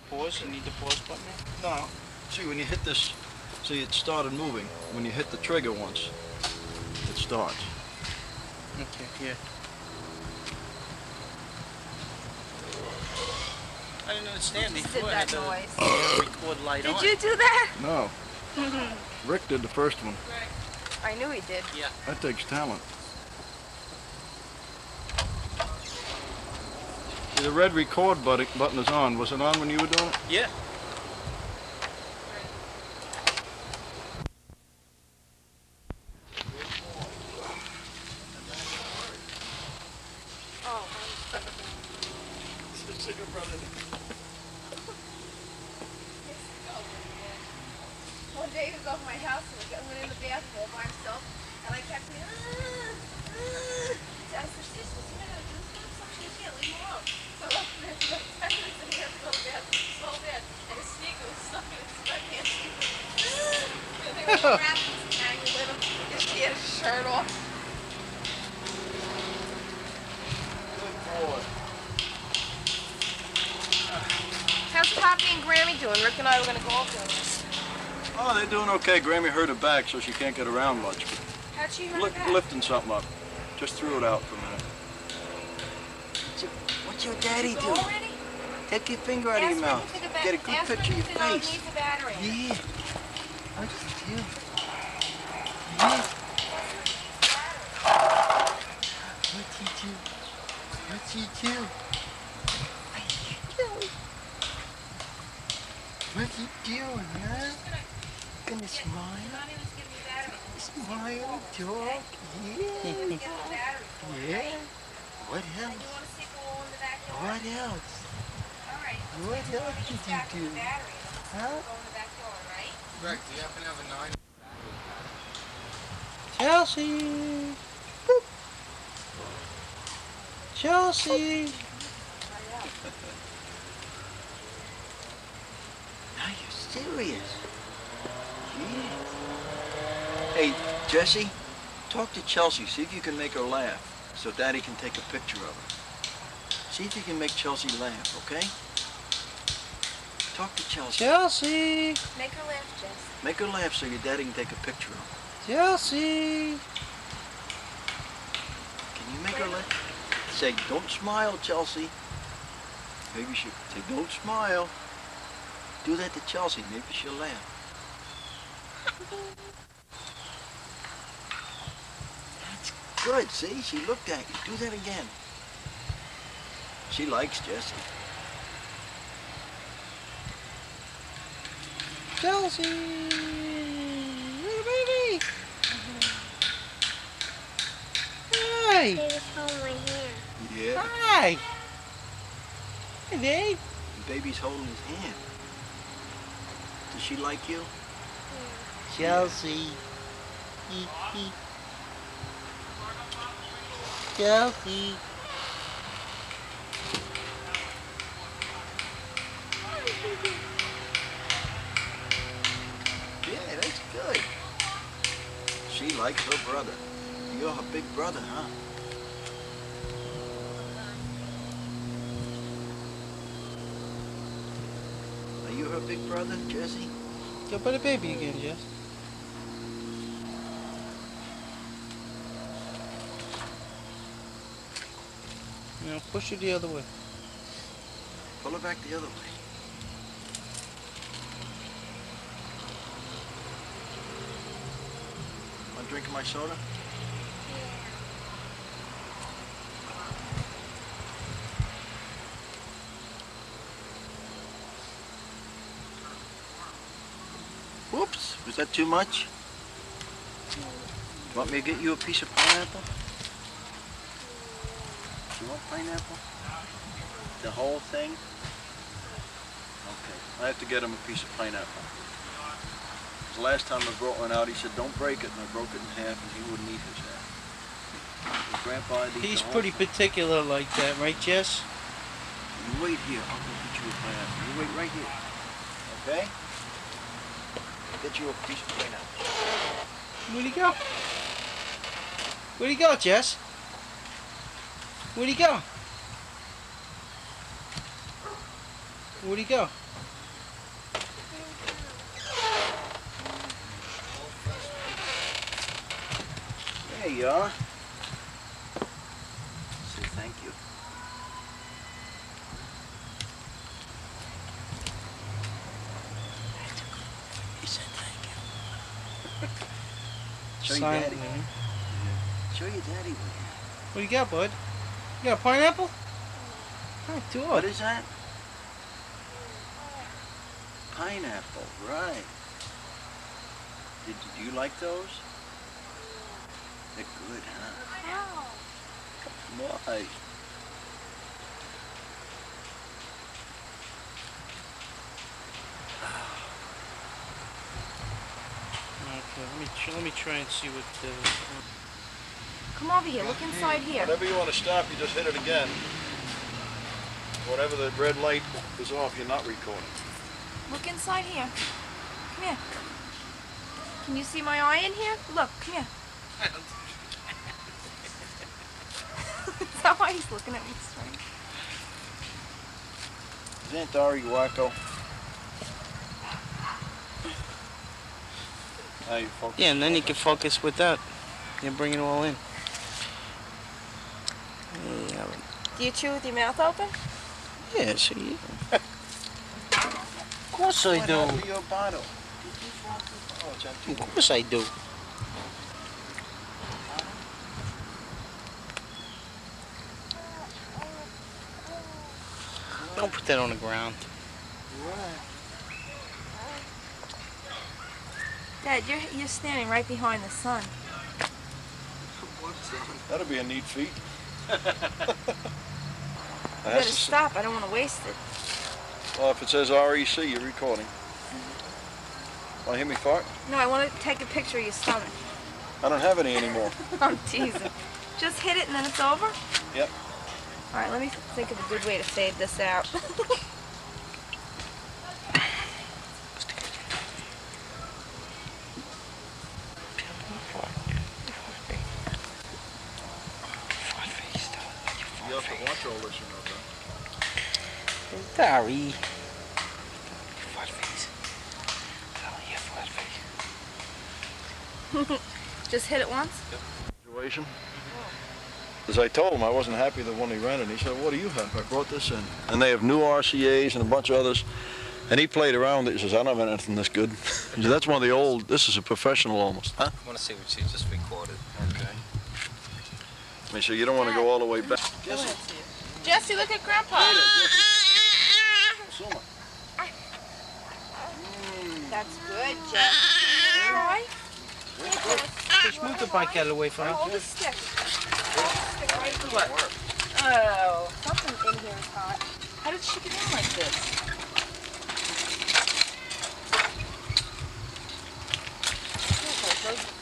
pause? You need the pause button there? No. See, when you hit this, see, it started moving. When you hit the trigger once, it starts. Okay, yeah. I didn't understand Just before. did I had that the noise. record light on. Did you do that? No. Rick did the first one. I knew he did. Yeah. That takes talent. See, the red record button is on. Was it on when you were doing it? Yeah. Oh, one day he was over my house and he went in the bathroom all by himself, and I kept saying, I said, sis, what's he gonna do? She goes, yeah, leave him alone. So I left him there for like 10 minutes and he had to go to the bathroom so bad, and his sneaker was stuck in his sweatpants. And they were wrapped and tangled in him. He had his shirt off. Good boy. How's Poppy and Grammy doing? Rick and I were gonna go over there. Oh, they're doing okay. Grammy hurt her back, so she can't get around much. How'd she hurt her back? Lifting something up. Just threw it out for a minute. What's your daddy Go do? already? Take your finger out of your mouth. Get a good picture of your face. Needs the battery. Yeah. I just do. Yeah. What's he do? What's he do? What's he doing, huh? Gonna smile? Smile, talk, yeah. Yeah. What else? What else? What else did you do? Huh? Greg, do you happen to have a 9? Chelsea! Boop. Chelsea! Now you're serious. Yeah. Hey, Jesse, talk to Chelsea. See if you can make her laugh so Daddy can take a picture of her. See if you can make Chelsea laugh, okay? Talk to Chelsea. Chelsea! Make her laugh, Jess. Make her laugh so your daddy can take a picture of her. Chelsea! Can you make her laugh? Say, don't smile, Chelsea. Maybe you should say, don't smile. Do that to Chelsea. Maybe she'll laugh. That's good. See, she looked at you. Do that again. She likes Jesse. Chelsea! Little baby! Hi! They just hold my hand. Yeah. Hi! Hey, Dave. The baby's holding his hand. Does she like you? Chelsea. Chelsea. Yeah, that's good. She likes her brother. You're her big brother, huh? Are you her big brother, Jesse? Go by the baby again, Jess. Now push it the other way. Pull her back the other way. Want a drink of my soda? Whoops, was that too much? Want me to get you a piece of pineapple? You want pineapple? The whole thing? Okay, I have to get him a piece of pineapple. 'Cause the last time I brought one out, he said, don't break it, and I broke it in half, and he wouldn't eat his half. His grandpa had to eat He's the whole pretty thing. particular like that, right, Jess? You wait here, I'll go get you a pineapple. You wait right here, okay? I'll get you a piece of pineapple. Where'd he go? Where'd he go, Jess? Where'd he go? Where'd he go? There you are. Say thank you. He said thank you. Show your Silent daddy. movie. Show your daddy. What do you got, bud? You got a pineapple? Oh, do What it. is that? Pineapple, right. Do you like those? They're good, huh? Why? Okay, let me try and see what the. Come over here. Look inside here. Whenever you want to stop, you just hit it again. Whatever the red light is off, you're not recording. Look inside here. Come here. Can you see my eye in here? Look, come here. That's why he's looking at me strange. Is Aunt Dari wacko? Now you focus. Yeah, and then you can focus with that. You bring it all in. Yeah, Do you chew with your mouth open? yeah, see. Of course I What do. happened to your bottle? Oh, it's empty. Of course I do. Don't put that on the ground. Dad, you're standing right behind the sun. That'll be a neat feat. You better stop. I don't want to waste it. Well, if it says REC, you're recording. Want to hear me fart? No, I want to take a picture of your stomach. I don't have any anymore. I'm teasing. Just hit it and then it's over? Yep. All right, let me think of a good way to fade this out. You have to watch all this, you know, Dari. Just hit it once? situation. As I told him, I wasn't happy that one he rented. He said, what do you have? I brought this in. And they have new RCAs and a bunch of others. And he played around with it. He says, I don't have anything this good. He said, that's one of the old, this is a professional almost. Huh? I want to see what she just recorded. Okay. I mean, so you don't want to go all the way back. Jesse, Jesse, look at Grandpa. Suma. That's good, Jess. Roy? Just move the bike out of the way for me. Hold the stick. Hold the stick right here. Oh, something in here is hot. How did she get in like this?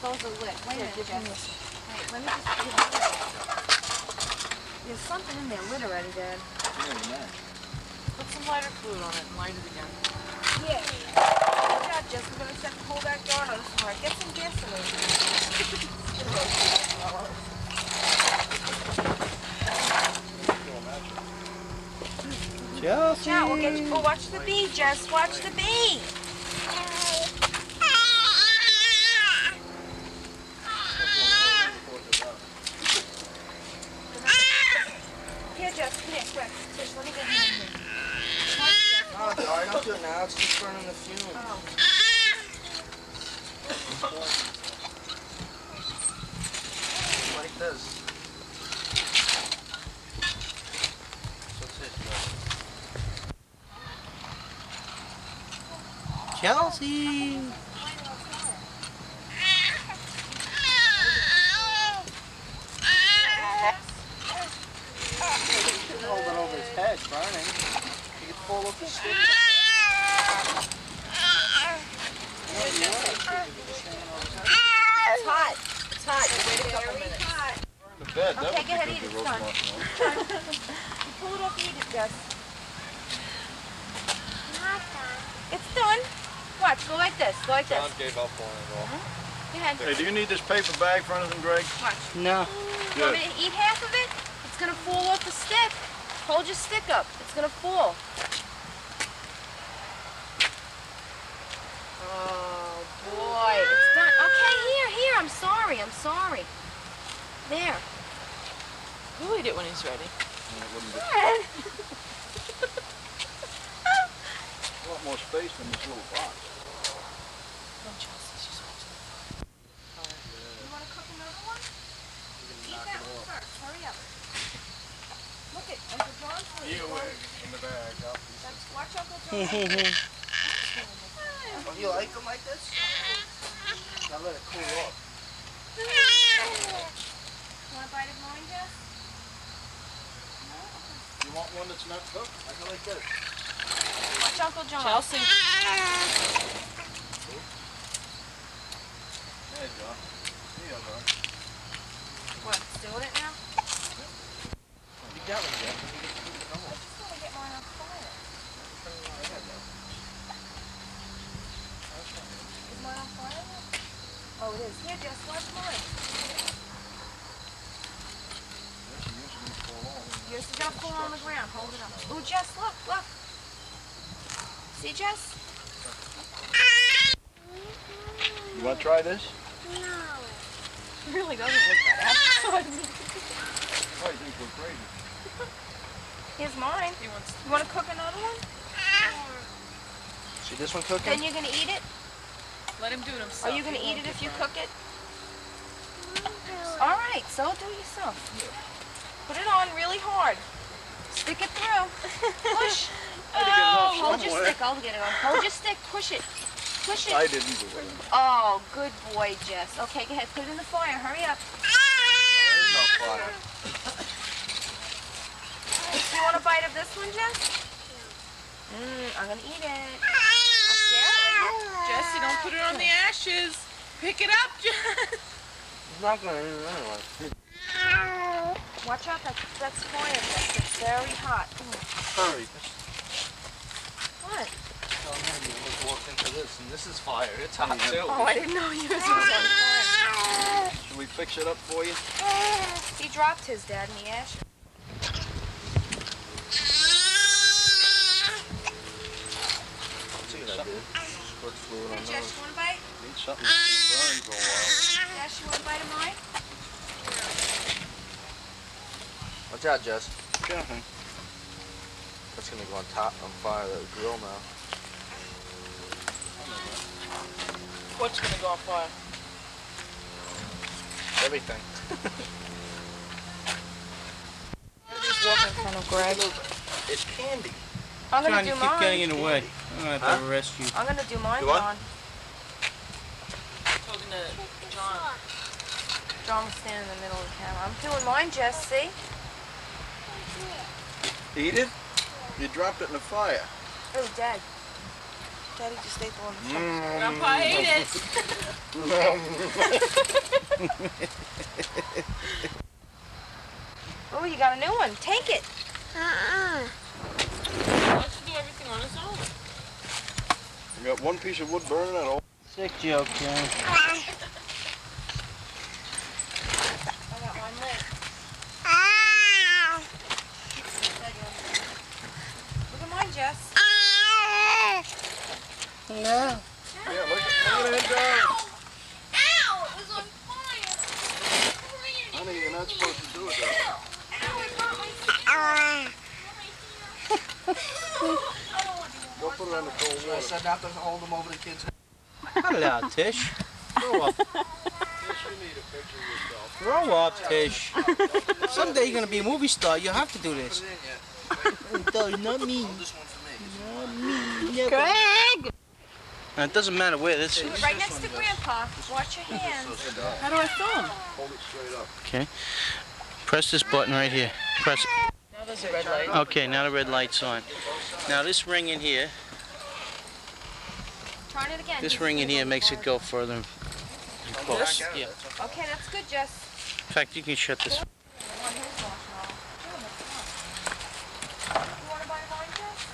Those are lit. Wait a minute, Jess. Wait, let me just give you There's something in there lit already, Dad. Put some lighter fluid on it and light it again. Yeah. Good job, Jess. We're going to set the whole backyard on fire. Get some gasoline. Chelsea. Now we'll get you. Oh, watch the bee, Jess. Watch the bee. Here, Jess. Come here, quick. Just let me get him in here. Watch, Jess. Oh, sorry, don't do it now. It's just burning the fumes. Oh. Like this. Chelsea. Hold it over his head, burning. You could fall off the stick. It's hot. It's hot. You wait a couple minutes. The bed, that Okay, would be go ahead, good eat to it, roast son. marshmallows. You pull it off and eat it, Jess. It's done. Watch, go like this. Go like this. John gave up on it all. Go ahead. Hey, do you need this paper bag for anything, Greg? Watch. No. You want me to eat half of it? It's gonna fall off the stick. Hold your stick up. It's gonna fall. Oh boy, it's done. Okay, here. I'm sorry. There. He'll eat it when he's ready. And it wouldn't be a lot more space than this little box. Oh, Chelsea, she's watching. You want to cook another one? Eat that one first. Hurry up. Look at Uncle John's You in the bag. Watch Uncle John. You like them like this? Now let it cool off. Want a bite of mine, Jess? You want one that's not cooked? I go like this. Watch Uncle John. Chelsea. There you go. There you go. What? Doing it now? You got one, Jeff. I just want to get mine on fire. Is mine on fire? Oh, it is. Here, Jess, watch mine. Yours is gonna fall on the ground. Hold it up. Ooh, Jess, look, look. See, Jess? You want to try this? It really doesn't look that appetizing. I think we're crazy. Here's mine. He wants You want to cook another one? See this one cooking? Then you're gonna eat it? let him do it himself. Are you gonna He eat won't it if get you burned. cook it? All right, so do yourself. Put it on really hard. Stick it through. Push. Oh, Hold your stick. I'll get it on. Hold your stick. Push it. Push I it. didn't do it. Oh, good boy, Jess. Okay, go ahead. Put it in the fire. Hurry up. There's no fire. Do you want a bite of this one, Jess? I'm gonna eat it. I'll share it with you. Jesse, don't put it on the ashes. Pick it up, Jess. It's not gonna eat it anyway. Watch out. That's fire, Jess. It's very hot. Hurry. What? Oh man, you just walked into this, and this is fire. It's hot too. Oh, I didn't know yours was on fire. Should we fix it up for you? He dropped his, Dad, in the ashes. See what I did? Squirt fluid on Hey, Jess, those. you want a bite? Need something that's gonna burn for a while. Jess, you want a bite of mine? Watch out, Jess. Yeah, honey. That's gonna go on top on fire of the grill now. What's gonna go on fire? Everything. Just walk in front of Greg. It's candy. I'm John, gonna you do keep getting mine. in the way. I'm gonna have to arrest you. I'm gonna do mine, Do what? John. Talking to John. John was standing in the middle of the camera. I'm doing mine, Jess, see? Eat it? You dropped it in the fire. Oh, Dad. Daddy just ate the one. Grandpa ate it. Oh, you got a new one. Take it. Why don't you do everything on his own? You got one piece of wood burning at all. Sick joke, John. I got one lit. Look at mine, Jess. No. Yeah, look at it go. Ow! It was on fire. Honey, you're not supposed to do it though. Ow, it got my Go put it on the cold I water. said not to hold them over the kids' head. Hello, Tish. Grow up. Yes, you need a picture of yourself. Grow up, Tish. Someday you're gonna be a movie star. You have to do this. Put it in yet. Not me. Hold this one for me. Not me. Greg. It doesn't matter where this Do is. it right next to Grandpa. Watch your hands. How do I film? Hold it straight up. Okay. Press this button right here. Press. Now there's a red light. Okay, now the red light's on. Now this ring in here, Turn it again. this ring in here makes it go further and close. Yeah. Okay, that's good, Jess. In fact, you can shut this. On his marshmallow. You want to buy mine, Jess?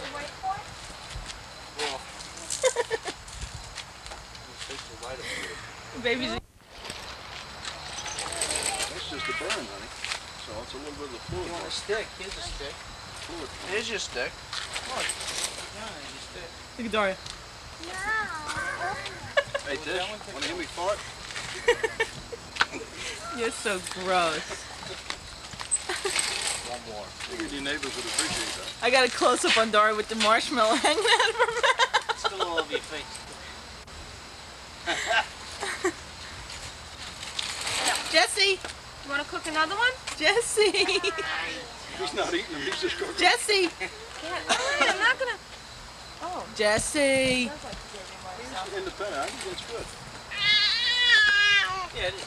You wait for it? Baby's That's just a burn, honey. So it's a little bit of the fluid. You want a stick? Here's a stick. Fluid. Here's your stick. Look at Daria. Hey, Tish, want to hear me fart? You're so gross. One more. Figured your neighbors would appreciate that. I got a close up on Dory with the marshmallow hanging out of her mouth. Still all over your face. Jesse! You want to cook another one? Jesse! He's not eating them, he's just cooking. Jesse! Can't. I'm not gonna. Oh. Jesse! Sounds like you gave me more He's yourself. independent, I think that's good. Yeah, it is.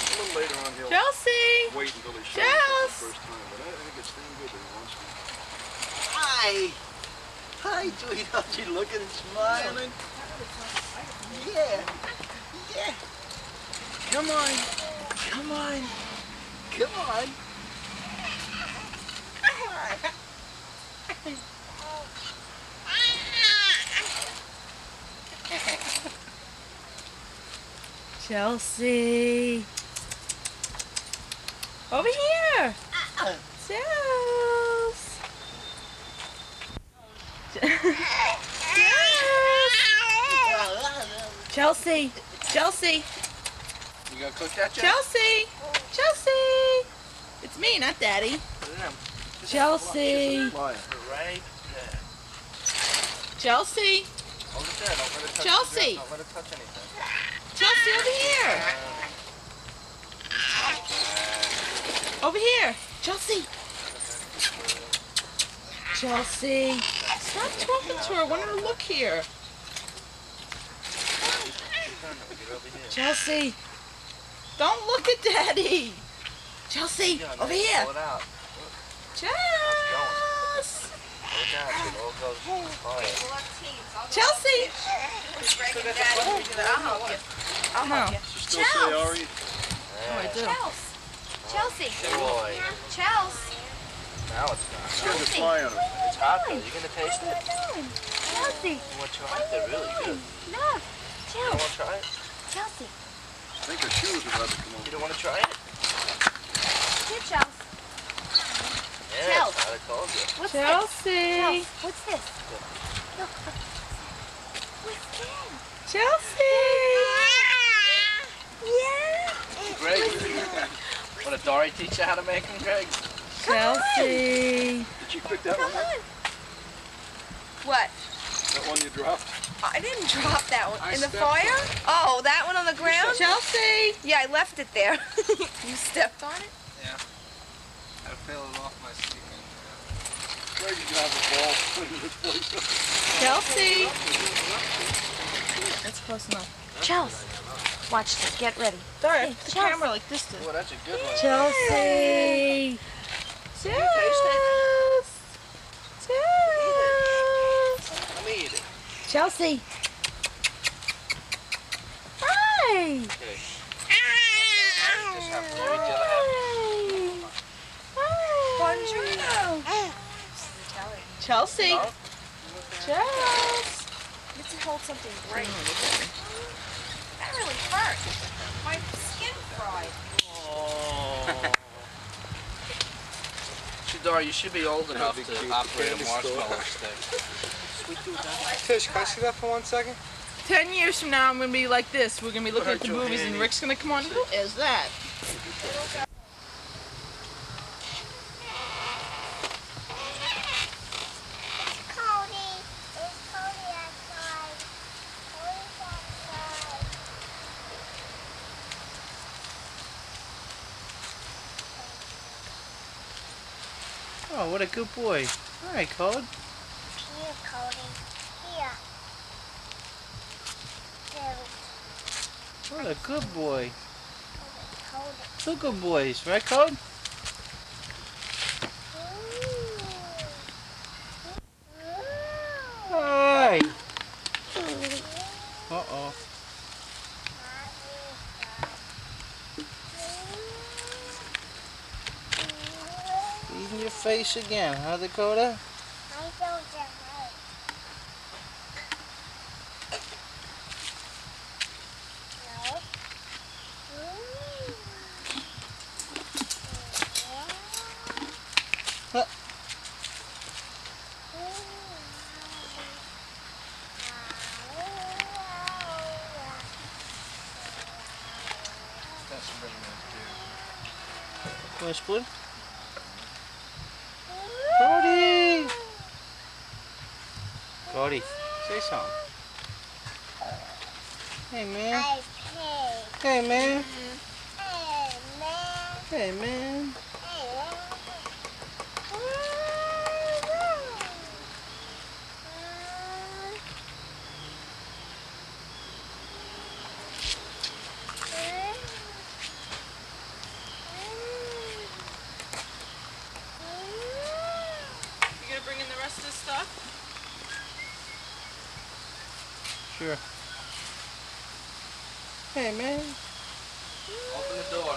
A little later on he'll Chelsea! wait until he shows Jess! for the first time, but I think it's damn good that he wants to. Hi. Hi, sweetheart. You looking and smiling? Yeah. Yeah. Come on. Come on. Come on. Chelsea! Over here! Chels! Chelsea! Chelsea! You gonna cook that, Jeff? Chelsea! Chelsea! It's me, not Daddy. Chelsea! Flying. Right there. Chelsea! Hold it there. Don't let it touch Chelsea! the dress. Don't let it touch anything. Chelsea, over here! Over here! Chelsea! Chelsea! Stop talking to her. I want her to look here. Get over here. Chelsea! Don't look at Daddy! Chelsea! Yeah, Over now here! Pull it out. Chelsea! Pull it down so it all goes in the fire. We'll have teams. I'll go Chelsea! with Greg and Daddy. I'll help you. I'll No. help you. You still say Ari? Oh, I do. Chels. Chelsea. Good boy. Chels. Now it's not. He's got to fly on him. It's hot though. You gonna taste it? Chelsea. You wanna try it? They're really good. No. You don't Chels. wanna try it? Chelsea. I think her shoes are about to come You over. don't wanna try it? Here, Chels. Yeah, Chels. it's hot. I told you. What's this? Chelsea! Chels. What's this? Look. What's this? Chelsea! Yeah. Greg, what did Dory teach you how to make them, Greg? Chelsea! Did you pick that Come one up? on. What? That one you dropped? I didn't drop that one. I In the stepped on fire? Oh, that one on the ground? Chelsea! Yeah, I left it there. You stepped on it? I feel it off my skin. Greg's gonna have a ball putting this place up. Chelsea! That's close enough. Chels. Watch this. Get ready. Sorry, Hey, the Chelsea. camera like this did. Oh, that's a good one. Chelsea! Can you taste it? Chelsea! Let me eat it. Chelsea! Hi! Okay. Just have to eat the other half. Buongiorno. Chelsea! No? Chelsea! Let's hold something great. That really hurt. My skin fried. Oh. Dory, you should be old enough big to cute operate a candy marshmallow stick. Tish, can I see that for 1 second? 10 years from now, I'm going to be like this. We're going to be looking at the Hurt your movies and hand. Rick's going to come on. Who is that? Oh, what a good boy. All right, Code. Here, Cody. Here. There, What a good boy. Cody. Two good boys, right, Code? Hi. Uh-oh. Eating your face again, huh, Dakota? I don't know. No. Huh. That's really nice, dude. Want a spoon? Cody! Cody, say something. Hey, man. I pay. Hey, man. Hey, man. Hey, man. You gonna bring in the rest of this stuff? Sure. Hey, man. Open the door.